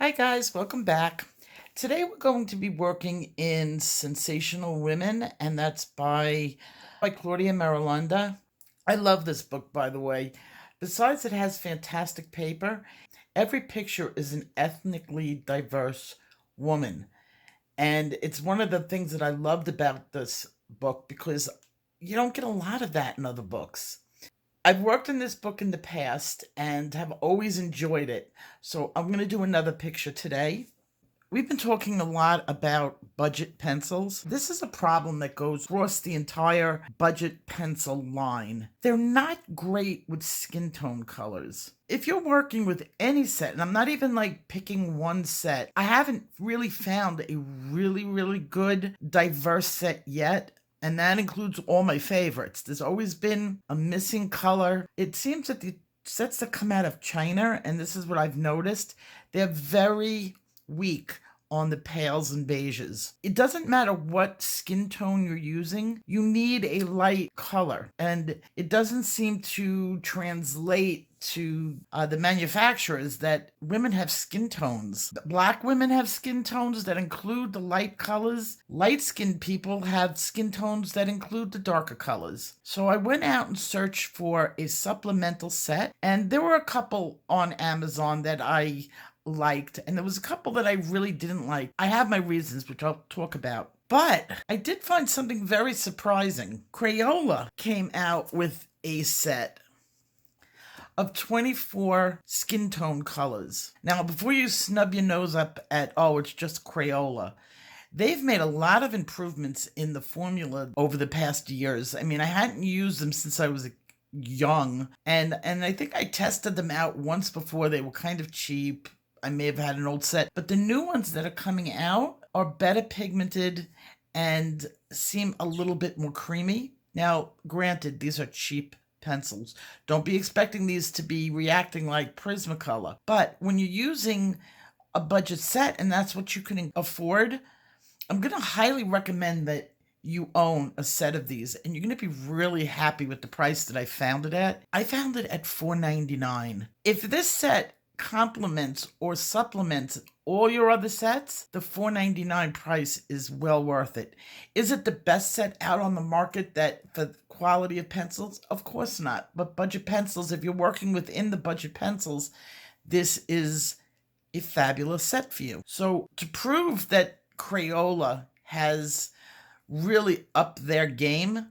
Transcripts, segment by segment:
Hi guys, welcome back. Today we're going to be working in Sensational Women, and that's by Claudia Marilanda. I love this book, by the way. Besides it has fantastic paper, every picture is an ethnically diverse woman. And it's one of the things that I loved about this book because you don't get a lot of that in other books. I've worked in this book in the past and have always enjoyed it. So I'm going to do another picture today. We've been talking a lot about budget pencils. This is a problem that goes across the entire budget pencil line. They're not great with skin tone colors. If you're working with any set, and I'm not even like picking one set, I haven't really found a really good diverse set yet. And that includes all my favorites. There's always been a missing color. It seems that the sets that come out of China, and this is what I've noticed, they're very weak on the pales and beiges. It doesn't matter what skin tone you're using, you need a light color. And it doesn't seem to translate to the manufacturers that women have skin tones. Black women have skin tones that include the light colors. Light-skinned people have skin tones that include the darker colors. So I went out and searched for a supplemental set, and there were a couple on Amazon that I liked, and there was a couple that I really didn't like. I have my reasons, which I'll talk about. But I did find something very surprising. Crayola came out with a set of 24 skin tone colors. Now, before you snub your nose up at, oh, it's just Crayola, they've made a lot of improvements in the formula over the past years. I mean, I hadn't used them since I was young, and I think I tested them out once before. They were kind of cheap. I may have had an old set, but the new ones that are coming out are better pigmented and seem a little bit more creamy. Now, granted, these are cheap pencils. Don't be expecting these to be reacting like Prismacolor. But when you're using a budget set and that's what you can afford, I'm going to highly recommend that you own a set of these, and you're going to be really happy with the price that I found it at. I found it at $4.99. If this set complements or supplements all your other sets, the $4.99 price is well worth it. Is it the best set out on the market that for quality of pencils? Of course not. But budget pencils, if you're working within the budget pencils, this is a fabulous set for you. So to prove that Crayola has really upped their game,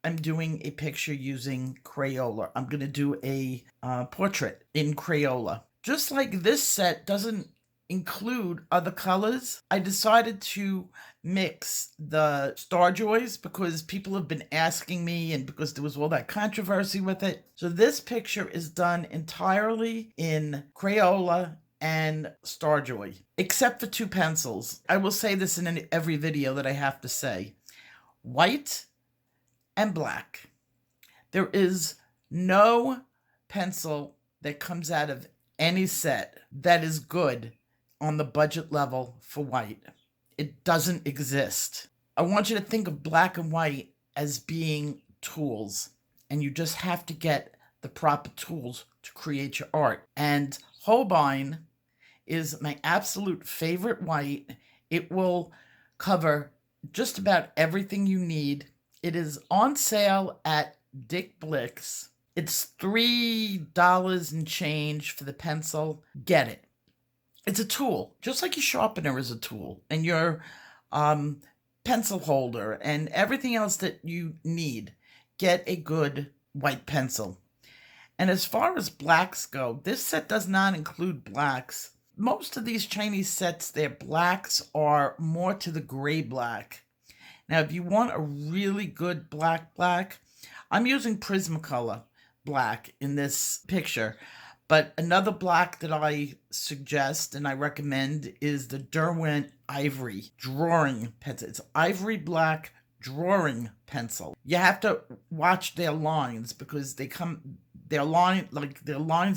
I'm doing a picture using Crayola. I'm going to do a portrait in Crayola. Just like this set doesn't include other colors, I decided to mix the Star Joys because people have been asking me and because there was all that controversy with it. So this picture is done entirely in Crayola and Star Joy, except for two pencils. I will say this in every video that I have to say. White and black. There is no pencil that comes out of any set that is good on the budget level for white. It doesn't exist. I want you to think of black and white as being tools, and you just have to get the proper tools to create your art. And Holbein is my absolute favorite white. It will cover just about everything you need. It is on sale at Dick Blick's. It's $3 and change for the pencil. Get it. It's a tool, just like your sharpener is a tool, and your pencil holder and everything else that you need. Get a good white pencil. And as far as blacks go, this set does not include blacks. Most of these Chinese sets, their blacks are more to the gray black. Now, if you want a really good black, I'm using Prismacolor black in this picture. But another black that I suggest and I recommend is the Derwent Ivory Drawing Pencil. It's ivory black drawing pencil. You have to watch their lines because their lines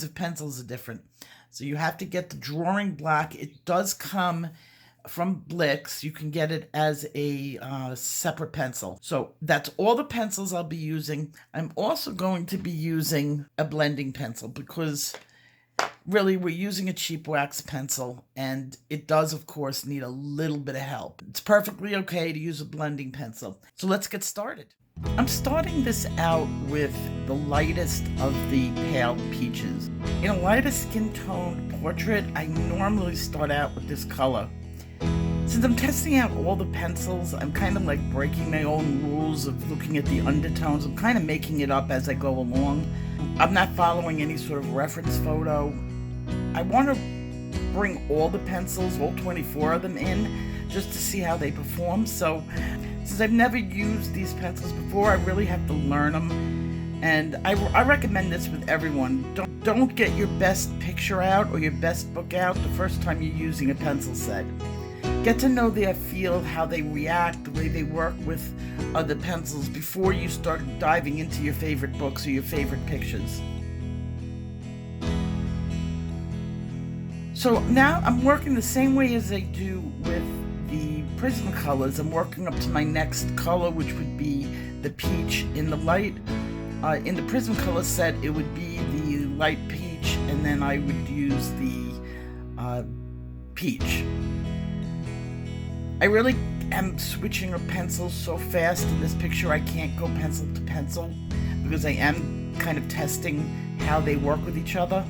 of pencils are different. So you have to get the drawing black. It does come from Blick's. You can get it as a separate pencil. So that's all the pencils I'll be using. I'm also going to be using a blending pencil because Really, we're using a cheap wax pencil, and it does, of course, need a little bit of help. It's perfectly okay to use a blending pencil. So let's get started. I'm starting this out with the lightest of the pale peaches. In a lighter skin tone portrait, I normally start out with this color. Since I'm testing out all the pencils, I'm kind of like breaking my own rules of looking at the undertones. I'm kind of making it up as I go along. I'm not following any sort of reference photo. I want to bring all the pencils, all 24 of them in, just to see how they perform. So since I've never used these pencils before, I really have to learn them. And I recommend this with everyone. Don't get your best picture out or your best book out the first time you're using a pencil set. Get to know their feel, how they react, the way they work with other pencils before you start diving into your favorite books or your favorite pictures. So now I'm working the same way as I do with the Prismacolors. I'm working up to my next color, which would be the peach in the light. In the Prismacolor set, it would be the light peach, and then I would use the peach. I really am switching of pencils so fast in this picture I can't go pencil to pencil because I am kind of testing how they work with each other.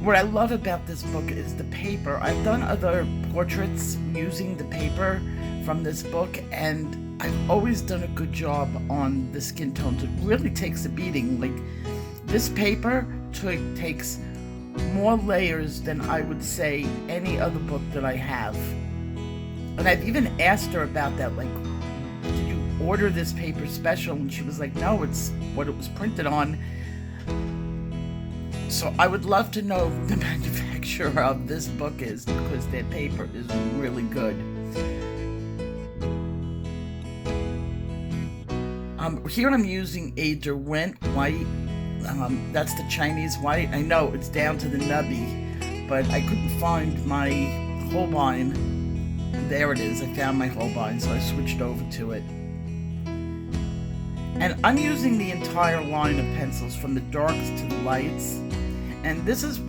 What I love about this book is the paper. I've done other portraits using the paper from this book, and I've always done a good job on the skin tones. It really takes a beating. Like, this paper takes more layers than I would say any other book that I have. And I've even asked her about that, like, did you order this paper special? And she was like, no, it's what it was printed on. So I would love to know who the manufacturer of this book is, because their paper is really good. Here I'm using a Derwent white. That's the Chinese white. I know it's down to the nubby, but I couldn't find my Holbein. There it is. I found my Holbein, so I switched over to it. And I'm using the entire line of pencils from the darks to the lights. And this is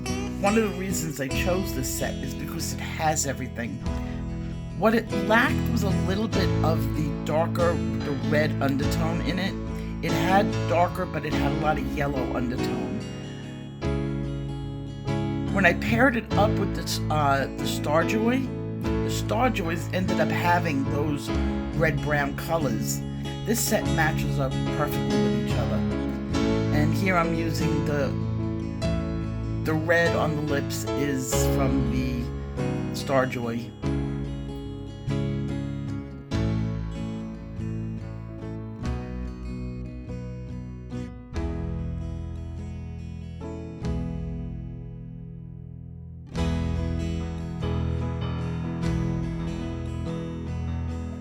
one of the reasons I chose this set, is because it has everything. What it lacked was a little bit of the darker, the red undertone in it. It had darker, but it had a lot of yellow undertone. When I paired it up with the Starjoy, the Starjoys ended up having those red-brown colors. This set matches up perfectly with each other. And here I'm using the red on the lips is from the Starjoy.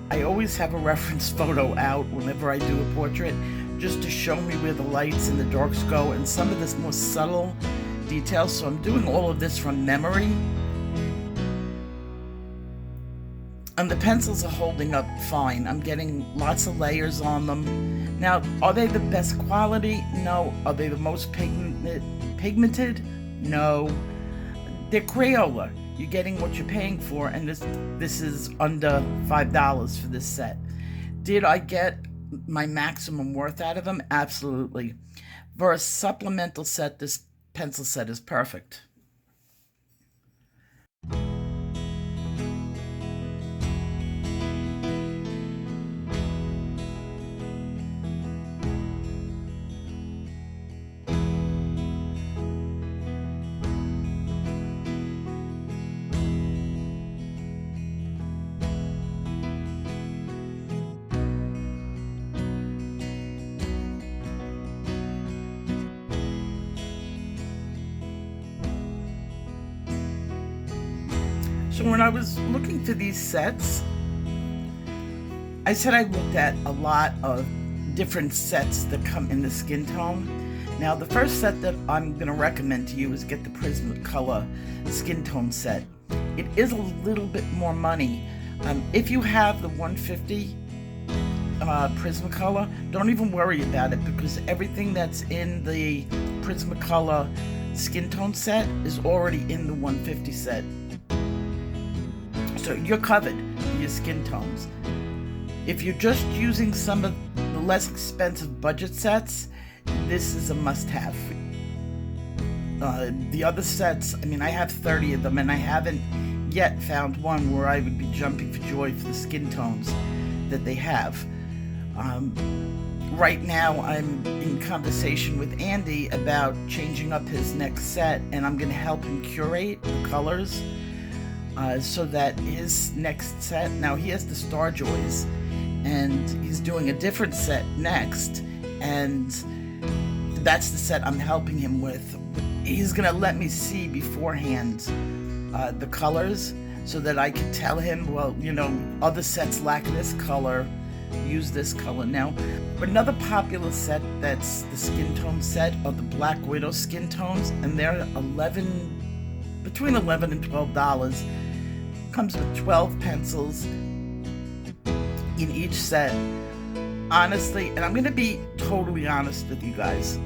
I always have a reference photo out whenever I do a portrait, just to show me where the lights and the darks go and some of this more subtle details. So I'm doing all of this from memory. And the pencils are holding up fine. I'm getting lots of layers on them. Now, are they the best quality? No. Are they the most pigmented? No. They're Crayola. You're getting what you're paying for, and this is under $5 for this set. Did I get my maximum worth out of them? Absolutely. For a supplemental set, this pencil set is perfect. So when I was looking for these sets, I said I looked at a lot of different sets that come in the skin tone. Now, the first set that I'm going to recommend to you is get the Prismacolor skin tone set. It is a little bit more money, If you have the 150 Prismacolor, don't even worry about it, because everything that's in the Prismacolor skin tone set is already in the 150 set. So you're covered for your skin tones. If you're just using some of the less expensive budget sets, this is a must-have. The other sets, I mean, I have 30 of them, and I haven't yet found one where I would be jumping for joy for the skin tones that they have. Right now, I'm in conversation with Andy about changing up his next set, and I'm going to help him curate the colors so that his next set, now he has the Star Joys, and he's doing a different set next, and that's the set I'm helping him with. He's going to let me see beforehand the colors so that I can tell him, well, you know, other sets lack this color, use this color. Now, another popular set that's the skin tone set are the Black Widow skin tones, and they're between $11 and $12. Comes with 12 pencils in each set. Honestly, and I'm going to be totally honest with you guys,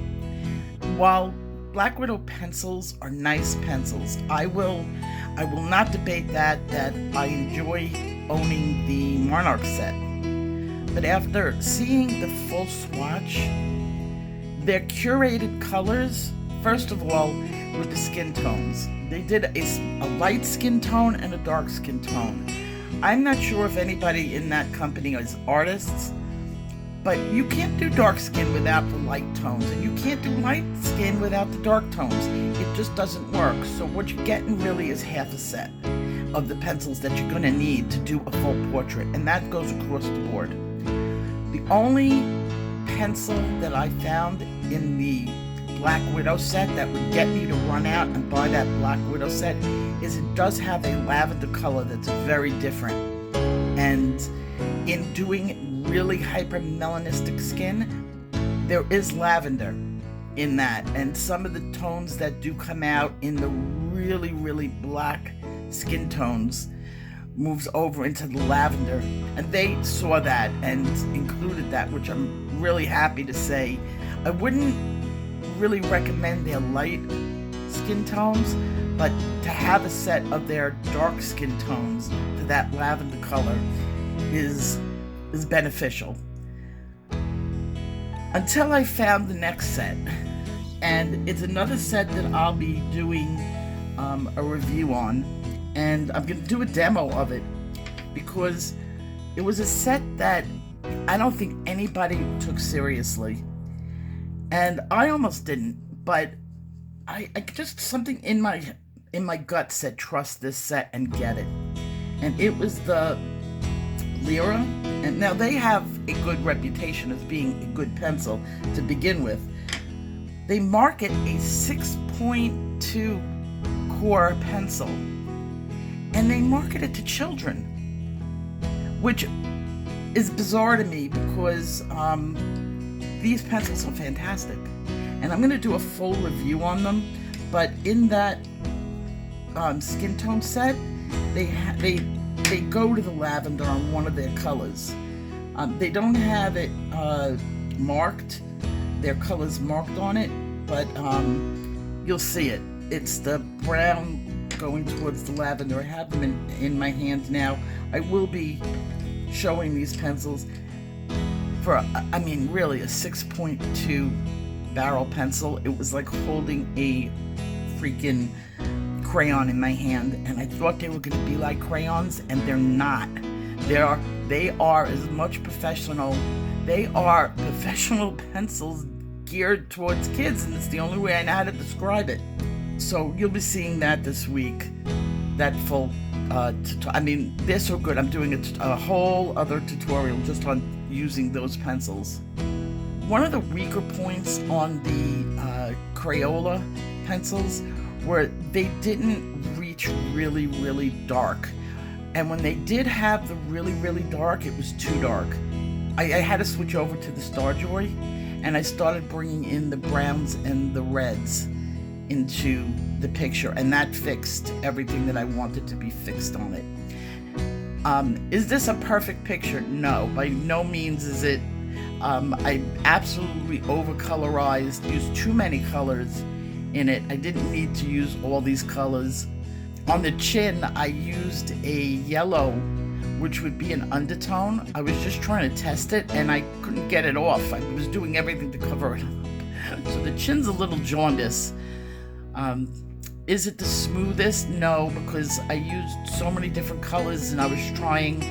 while Black Widow pencils are nice pencils, I will not debate that I enjoy owning the MarkArt set. But after seeing the full swatch, their curated colors, first of all, with the skin tones. They did a light skin tone and a dark skin tone. I'm not sure if anybody in that company is artists, but you can't do dark skin without the light tones, and you can't do light skin without the dark tones. It just doesn't work. So what you're getting really is half a set of the pencils that you're going to need to do a full portrait, and that goes across the board. The only pencil that I found in the Black Widow set that would get me to run out and buy that Black Widow set is it does have a lavender color that's very different. And in doing really hyper-melanistic skin, there is lavender in that. And some of the tones that do come out in the really, really black skin tones moves over into the lavender. And they saw that and included that, which I'm really happy to say. I wouldn't really recommend their light skin tones, but to have a set of their dark skin tones to that lavender color is beneficial. Until I found the next set, and it's another set that I'll be doing a review on, and I'm going to do a demo of it because it was a set that I don't think anybody took seriously. And I almost didn't, but I just, something in my gut said trust this set and get it. And it was the Lyra, and now they have a good reputation as being a good pencil to begin with. They market a 6.2 core pencil, and they market it to children, which is bizarre to me because these pencils are fantastic, and I'm going to do a full review on them. But in that skin tone set, they go to the lavender on one of their colors. They don't have it marked, their colors marked on it, but you'll see it. It's the brown going towards the lavender. I have them in my hand now. I will be showing these pencils for, I mean, really a 6.2 barrel pencil. It was like holding a freaking crayon in my hand, and I thought they were going to be like crayons, and they're not. They are as much professional. They are professional pencils geared towards kids, and it's the only way I know how to describe it. So you'll be seeing that this week, that full I mean, they're so good. I'm doing a whole other tutorial just on using those pencils. One of the weaker points on the Crayola pencils were they didn't reach really, really dark. And when they did have the really, really dark, it was too dark. I had to switch over to the Star Joy, and I started bringing in the browns and the reds into the picture, and that fixed everything that I wanted to be fixed on it. Is this a perfect picture? No, by no means is it. I absolutely over-colorized, used too many colors in it. I didn't need to use all these colors. On the chin, I used a yellow, which would be an undertone. I was just trying to test it, and I couldn't get it off. I was doing everything to cover it up. So the chin's a little jaundiced. Is it the smoothest? No, because I used so many different colors, and I was trying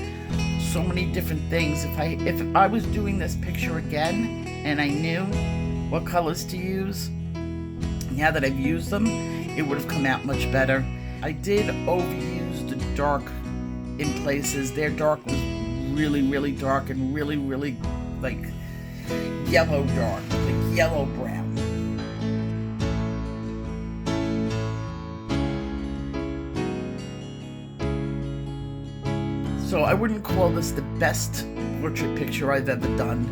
so many different things. If I was doing this picture again, and I knew what colors to use, now that I've used them, it would have come out much better. I did overuse the dark in places. Their dark was really, really dark and really, really like yellow dark, like yellow brown. So I wouldn't call this the best portrait picture I've ever done.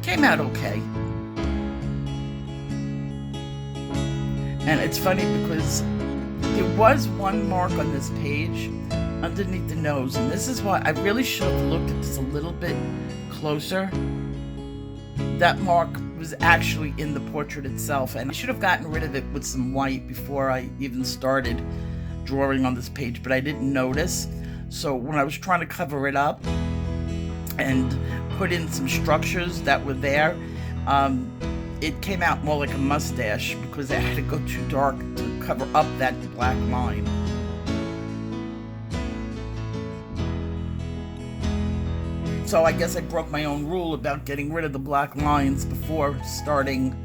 Came out okay. And it's funny because there was one mark on this page underneath the nose, and this is why I really should have looked at this a little bit closer. That mark was actually in the portrait itself, and I should have gotten rid of it with some white before I even started drawing on this page, but I didn't notice. So when I was trying to cover it up and put in some structures that were there, it came out more like a mustache because I had to go too dark to cover up that black line. So I guess I broke my own rule about getting rid of the black lines before starting.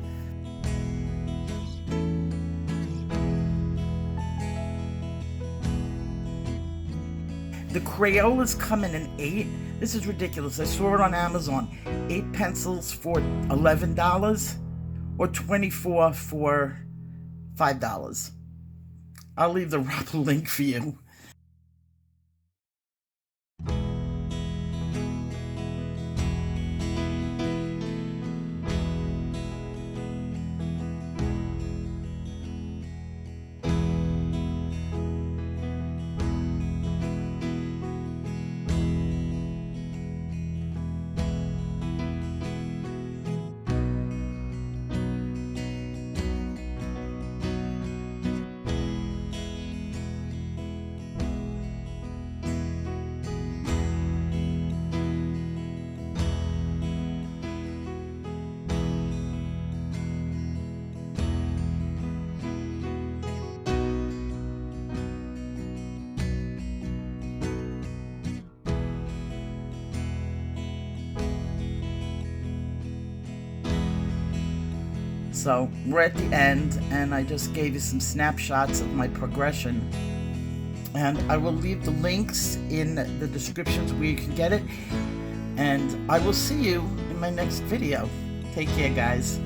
The Crayolas come in an 8. This is ridiculous. I saw it on Amazon. 8 pencils for $11 or 24 for $5. I'll leave the Rob link for you. So we're at the end, and I just gave you some snapshots of my progression. And I will leave the links in the descriptions where you can get it. And I will see you in my next video. Take care, guys.